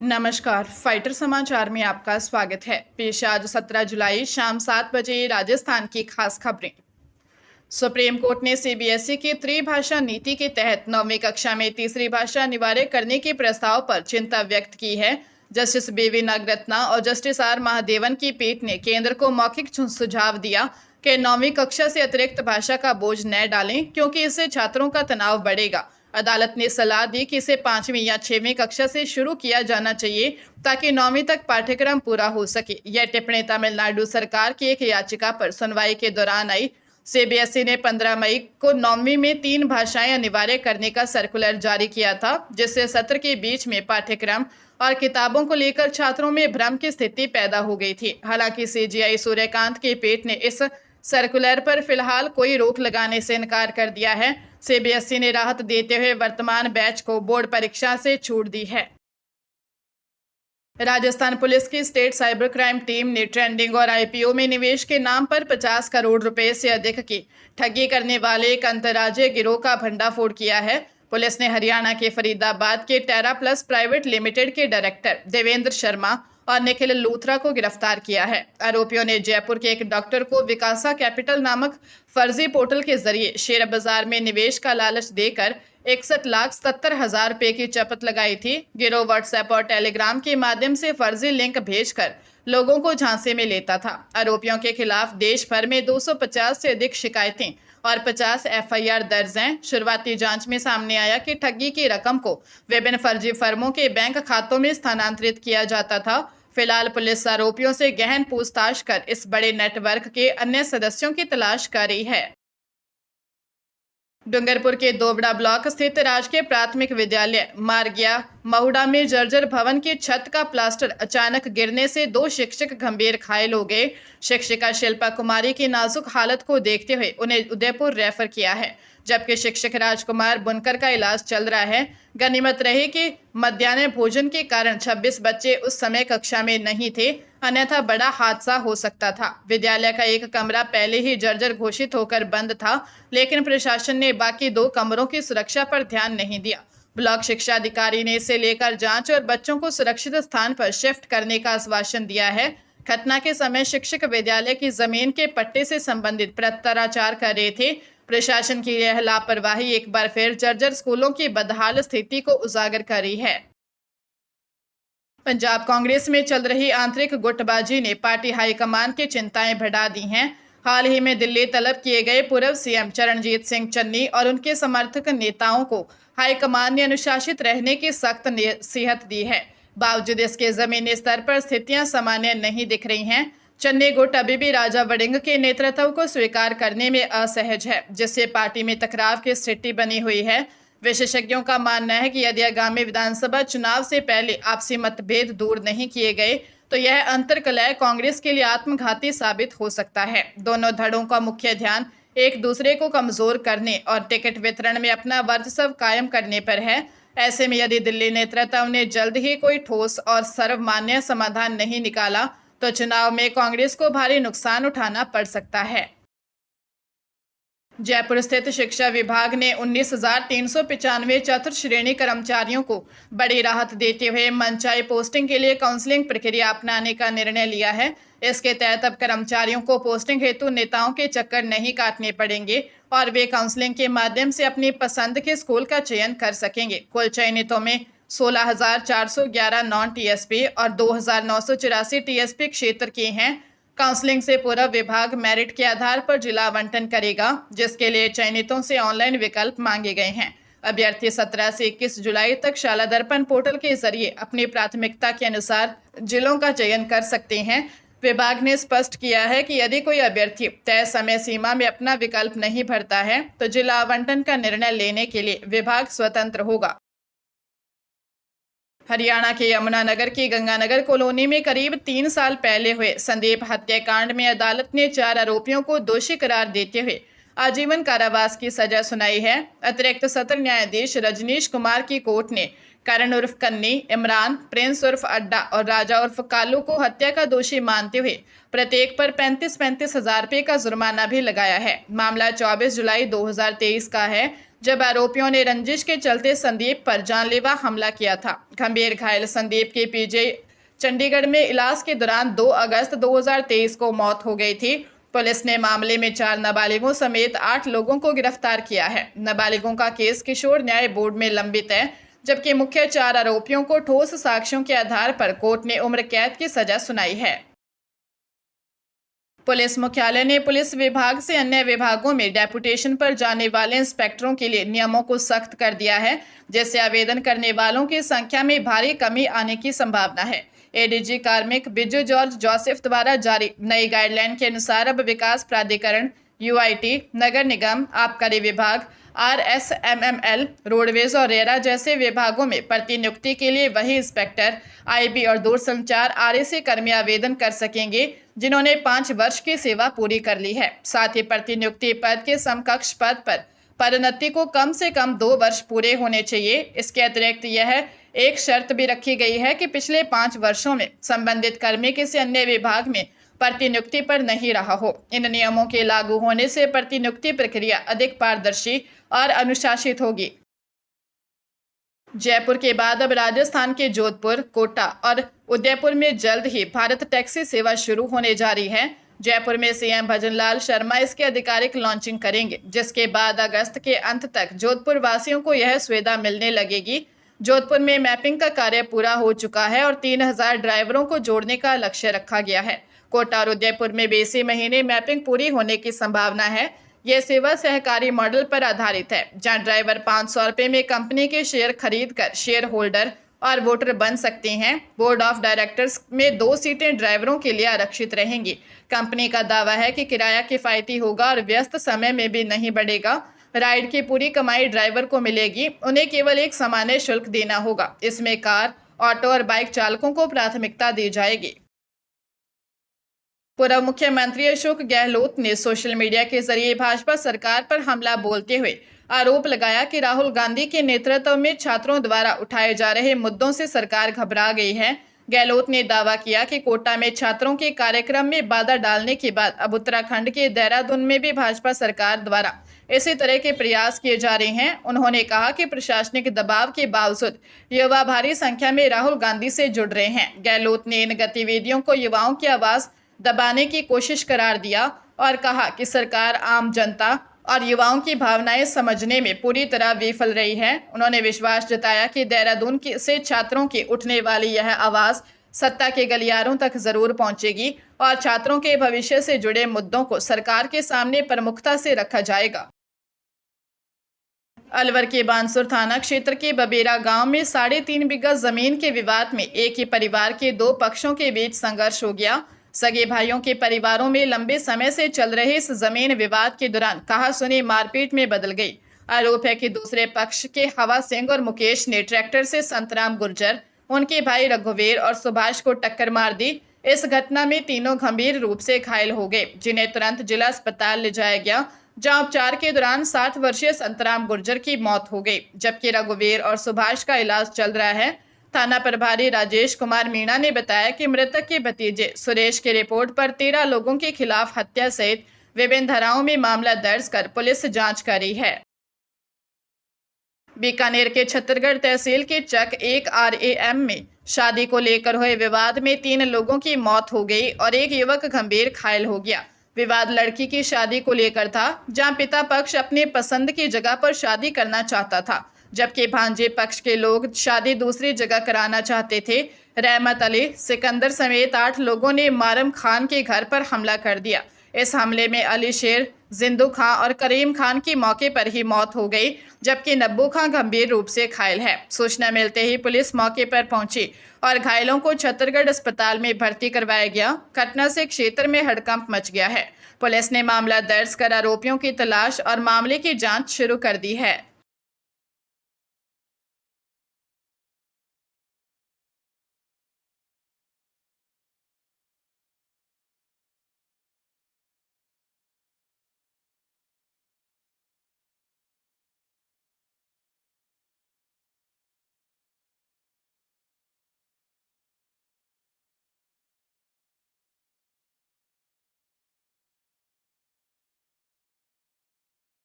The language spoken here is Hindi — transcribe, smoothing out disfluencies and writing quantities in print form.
नमस्कार, फाइटर समाचार में आपका स्वागत है। पेश है आज 17 जुलाई शाम 7 बजे राजस्थान की खास खबरें। सुप्रीम कोर्ट ने सीबीएसई की त्रिभाषा नीति के तहत 9वीं कक्षा में तीसरी भाषा अनिवार्य करने के प्रस्ताव पर चिंता व्यक्त की है। जस्टिस बीवी नागरत्ना और जस्टिस आर महादेवन की पीठ ने केंद्र को मौखिक सुझाव दिया कि 9वीं कक्षा से अतिरिक्त भाषा का बोझ न डालें, क्योंकि इससे छात्रों का तनाव बढ़ेगा। अदालत ने सलाह दी कि इसे 5वीं या 6वीं कक्षा से शुरू किया जाना चाहिए ताकि 9वीं तक पाठ्यक्रम पूरा हो सके। यह टिप्पणी तमिलनाडु सरकार की एक याचिका पर सुनवाई के दौरान आई। सीबीएसई ने 15 मई को 9वीं में 3 भाषाएं अनिवार्य करने का सर्कुलर जारी किया था, जिससे सत्र के बीच में पाठ्यक्रम और किताबों को लेकर छात्रों में भ्रम की स्थिति पैदा हो गई थी। हालांकि सीजेआई सूर्यकांत की पीठ ने इस सर्कुलर पर फिलहाल कोई रोक लगाने से इनकार कर दिया है। सीबीएसई ने राहत देते हुए वर्तमान बैच को बोर्ड परीक्षा से छूट दी है। राजस्थान पुलिस की स्टेट साइबर क्राइम टीम ने ट्रेंडिंग और आईपीओ में निवेश के नाम पर 50 करोड़ रुपए से अधिक की ठगी करने वाले एक अंतर्राज्यीय गिरोह का भंडाफोड़ किया है। पुलिस ने हरियाणा के फरीदाबाद के टेरा प्लस प्राइवेट लिमिटेड के डायरेक्टर देवेंद्र शर्मा और निखिल लूथरा को गिरफ्तार किया है। आरोपियों ने जयपुर के एक डॉक्टर को विकासा कैपिटल नामक फर्जी पोर्टल के जरिए शेयर बाजार में निवेश का लालच देकर 61,77,000 रुपए की चपत लगाई थी। गिरोह व्हाट्सएप और टेलीग्राम के माध्यम से फर्जी लिंक भेजकर लोगों को झांसे में लेता था। आरोपियों के खिलाफ देश भर में 250 से अधिक शिकायतें और 50 एफआईआर दर्ज हैं। शुरुआती जांच में सामने आया कि ठगी की रकम को विभिन्न फर्जी फर्मों के बैंक खातों में स्थानांतरित किया जाता था। फिलहाल पुलिस आरोपियों से गहन पूछताछ कर इस बड़े नेटवर्क के अन्य सदस्यों की तलाश कर रही है। डूंगरपुर के दोबड़ा ब्लॉक स्थित राजकीय प्राथमिक विद्यालय मारगिया महुड़ा में जर्जर भवन की छत का प्लास्टर अचानक गिरने से 2 शिक्षक गंभीर घायल हो गए। शिक्षिका शिल्पा कुमारी की नाजुक हालत को देखते हुए उन्हें उदयपुर रेफर किया है, जबकि शिक्षक राजकुमार बुनकर का इलाज चल रहा है। गनीमत रहे कि मध्याह्न भोजन के कारण 26 बच्चे उस समय कक्षा में नहीं थे, अन्यथा बड़ा हादसा हो सकता था। विद्यालय का एक कमरा पहले ही जर्जर घोषित होकर बंद था, लेकिन प्रशासन ने बाकी 2 कमरों की सुरक्षा पर ध्यान नहीं दिया। ब्लॉक शिक्षा अधिकारी ने इसे लेकर जांच और बच्चों को सुरक्षित स्थान पर शिफ्ट करने का आश्वासन दिया है। घटना के समय शिक्षक विद्यालय की जमीन के पट्टे से संबंधित प्रत्याचार कर रहे थे। प्रशासन की यह लापरवाही एक बार फिर जर्जर स्कूलों की बदहाल स्थिति को उजागर कर रही है। पंजाब कांग्रेस में चल रही आंतरिक गुटबाजी ने पार्टी हाईकमान की चिंताएं बढ़ा दी हैं। हाल ही में दिल्ली तलब किए गए पूर्व सीएम चरणजीत सिंह चन्नी और उनके समर्थक नेताओं को हाईकमान ने अनुशासित रहने की सख्त नसीहत दी है। बावजूद इसके जमीनी स्तर पर स्थितियां सामान्य नहीं दिख रही हैं। चन्नी गुट अभी भी राजा वड़िंग के नेतृत्व को स्वीकार करने में असहज है, जिससे पार्टी में टकराव की स्थिति बनी हुई है। विशेषज्ञों का मानना है कि यदि आगामी विधानसभा चुनाव से पहले आपसी मतभेद दूर नहीं किए गए तो यह अंतर्कलह कांग्रेस के लिए आत्मघाती साबित हो सकता है। दोनों धड़ों का मुख्य ध्यान एक दूसरे को कमजोर करने और टिकट वितरण में अपना वर्चस्व कायम करने पर है। ऐसे में यदि दिल्ली नेतृत्व ने जल्द ही कोई ठोस और सर्वमान्य समाधान नहीं निकाला तो चुनाव में कांग्रेस को भारी नुकसान उठाना पड़ सकता है। जयपुर स्थित शिक्षा विभाग ने 19,395 चतुर्थ श्रेणी कर्मचारियों को बड़ी राहत देते हुए मनचाही पोस्टिंग के लिए काउंसलिंग प्रक्रिया अपनाने का निर्णय लिया है। इसके तहत अब कर्मचारियों को पोस्टिंग हेतु नेताओं के चक्कर नहीं काटने पड़ेंगे और वे काउंसलिंग के माध्यम से अपनी पसंद के स्कूल का चयन कर सकेंगे। कुल चयनितों में 16,411 नॉन टीएसपी और 2,984 टीएसपी क्षेत्र के हैं। काउंसलिंग से पूरा विभाग मेरिट के आधार पर जिला आवंटन करेगा, जिसके लिए चयनितों से ऑनलाइन विकल्प मांगे गए हैं। अभ्यर्थी 17 से 21 जुलाई तक शाला दर्पण पोर्टल के जरिए अपनी प्राथमिकता के अनुसार जिलों का चयन कर सकते हैं। विभाग ने स्पष्ट किया है कि यदि कोई अभ्यर्थी तय समय सीमा में अपना विकल्प नहीं भरता है तो जिला आवंटन का निर्णय लेने के लिए विभाग स्वतंत्र होगा। हरियाणा के यमुनानगर की गंगानगर कॉलोनी में करीब 3 साल पहले हुए संदीप हत्याकांड में अदालत ने 4 आरोपियों को दोषी करार देते हुए आजीवन कारावास की सजा सुनाई है। अतिरिक्त सत्र न्यायाधीश रजनीश कुमार की कोर्ट ने करण उर्फ कन्नी, इमरान, प्रिंस उर्फ अड्डा और राजा उर्फ कालू को हत्या का दोषी मानते हुए प्रत्येक पर 35,000 रुपये का जुर्माना भी लगाया है। मामला 24 जुलाई 2023 का है, जब आरोपियों ने रंजिश के चलते संदीप पर जानलेवा हमला किया था। गंभीर घायल संदीप की पीजी चंडीगढ़ में इलाज के दौरान 2 अगस्त 2023 को मौत हो गई थी। पुलिस ने मामले में 4 नाबालिगों समेत 8 लोगों को गिरफ्तार किया है। नाबालिगों का केस किशोर न्याय बोर्ड में लंबित है, जबकि मुख्य 4 आरोपियों को ठोस साक्ष्यों के आधार पर कोर्ट ने उम्र कैद की सजा सुनाई है। पुलिस मुख्यालय ने पुलिस विभाग से अन्य विभागों में डेपुटेशन पर जाने वाले इंस्पेक्टरों के लिए नियमों को सख्त कर दिया है, जिससे आवेदन करने वालों की संख्या में भारी कमी आने की संभावना है। एडीजी कार्मिक बिजू जॉर्ज जोसेफ द्वारा जारी नई गाइडलाइन के अनुसार अब विकास प्राधिकरण, यूआईटी, नगर निगम, आबकारी विभाग, आरएसएमएमएल, रोडवेज और रेरा जैसे विभागों में प्रतिनियुक्ति के लिए वही इंस्पेक्टर, आईबी और दूरसंचार आरएसी कर्मी आवेदन कर सकेंगे जिन्होंने 5 वर्ष की सेवा पूरी कर ली है। साथ ही प्रतिनियुक्ति पद के समकक्ष पद पर पदोन्नति को कम से कम 2 वर्ष पूरे होने चाहिए। इसके अतिरिक्त यह एक शर्त भी रखी गई है कि पिछले 5 वर्षों में संबंधित कर्मी किसी अन्य विभाग में प्रतिनियुक्ति पर नहीं रहा हो। इन नियमों के लागू होने से प्रतिनियुक्ति प्रक्रिया अधिक पारदर्शी और अनुशासित होगी। जयपुर के बाद अब राजस्थान के जोधपुर, कोटा और उदयपुर में जल्द ही भारत टैक्सी सेवा शुरू होने जा रही है। जयपुर में सीएम भजनलाल शर्मा इसकी आधिकारिक लॉन्चिंग करेंगे, जिसके बाद अगस्त के अंत तक जोधपुर वासियों को यह सुविधा मिलने लगेगी। जोधपुर में मैपिंग का कार्य पूरा हो चुका है और 3000 ड्राइवरों को जोड़ने का लक्ष्य रखा गया है। कोटा और उदयपुर में भी इसी महीने मैपिंग पूरी होने की संभावना है। यह सेवा सहकारी मॉडल पर आधारित है, जहां ड्राइवर 500 रुपये में कंपनी के शेयर खरीदकर शेयर होल्डर और वोटर बन सकते हैं। बोर्ड ऑफ डायरेक्टर्स में 2 सीटें ड्राइवरों के लिए आरक्षित रहेंगी। कंपनी का दावा है कि किराया किफायती होगा और व्यस्त समय में भी नहीं बढ़ेगा। राइड की पूरी कमाई ड्राइवर को मिलेगी, उन्हें केवल एक सामान्य शुल्क देना होगा। इसमें कार, ऑटो और बाइक चालकों को प्राथमिकता दी जाएगी। पूर्व मुख्यमंत्री अशोक गहलोत ने सोशल मीडिया के जरिए भाजपा सरकार पर हमला बोलते हुए आरोप लगाया कि राहुल गांधी के नेतृत्व में छात्रों द्वारा उठाए जा रहे मुद्दों से सरकार घबरा गई है। गहलोत ने दावा किया कि कोटा में छात्रों के कार्यक्रम में बाधा डालने के बाद अब उत्तराखंड के देहरादून में भी भाजपा सरकार द्वारा इसी तरह के प्रयास किए जा रहे हैं। उन्होंने कहा कि प्रशासनिक दबाव के बावजूद युवा भारी संख्या में राहुल गांधी से जुड़ रहे हैं। गहलोत ने इन गतिविधियों को युवाओं की आवाज दबाने की कोशिश करार दिया और कहा कि सरकार आम जनता और युवाओं की भावनाएं समझने में पूरी तरह विफल रही है। उन्होंने विश्वास जताया कि देहरादून से छात्रों की उठने वाली यह आवाज़ सत्ता के गलियारों तक जरूर पहुंचेगी और छात्रों के भविष्य से जुड़े मुद्दों को सरकार के सामने प्रमुखता से रखा जाएगा। अलवर के बानसूर थाना क्षेत्र के बबेरा गांव में 3.5 बीघा जमीन के विवाद में एक ही परिवार के 2 पक्षों के बीच संघर्ष हो गया। सगे भाइयों के परिवारों में लंबे समय से चल रहे इस जमीन विवाद के दौरान कहासुनी मारपीट में बदल गई। आरोप है कि दूसरे पक्ष के हवा सिंह और मुकेश ने ट्रैक्टर से संतराम गुर्जर, उनके भाई रघुवीर और सुभाष को टक्कर मार दी। इस घटना में तीनों गंभीर रूप से घायल हो गए, जिन्हें तुरंत जिला अस्पताल ले जाया गया, जहां उपचार के दौरान 60 वर्षीय संतराम गुर्जर की मौत हो गई, जबकि रघुवीर और सुभाष का इलाज चल रहा है। थाना प्रभारी राजेश कुमार मीणा ने बताया कि मृतक के भतीजे सुरेश की रिपोर्ट पर 13 लोगों के खिलाफ हत्या सहित विभिन्न धाराओं में मामला दर्ज कर पुलिस जांच कर रही है। बीकानेर के छत्तरगढ़ तहसील के चक 1 RAM में शादी को लेकर हुए विवाद में 3 लोगों की मौत हो गई और एक युवक गंभीर घायल हो गया। विवाद लड़की की शादी को लेकर था, जहां पिता पक्ष अपने पसंद की जगह पर शादी करना चाहता था, जबकि भांजे पक्ष के लोग शादी दूसरी जगह कराना चाहते थे। रहमत अली, सिकंदर समेत 8 लोगों ने मारम खान के घर पर हमला कर दिया। इस हमले में अली शेर, जिंदू खां और करीम खान की मौके पर ही मौत हो गई, जबकि नब्बू खां गंभीर रूप से घायल है। सूचना मिलते ही पुलिस मौके पर पहुंची और घायलों को छत्तरगढ़ अस्पताल में भर्ती करवाया गया। घटना से क्षेत्र में हड़कंप मच गया है। पुलिस ने मामला दर्ज कर आरोपियों की तलाश और मामले की जांच शुरू कर दी है।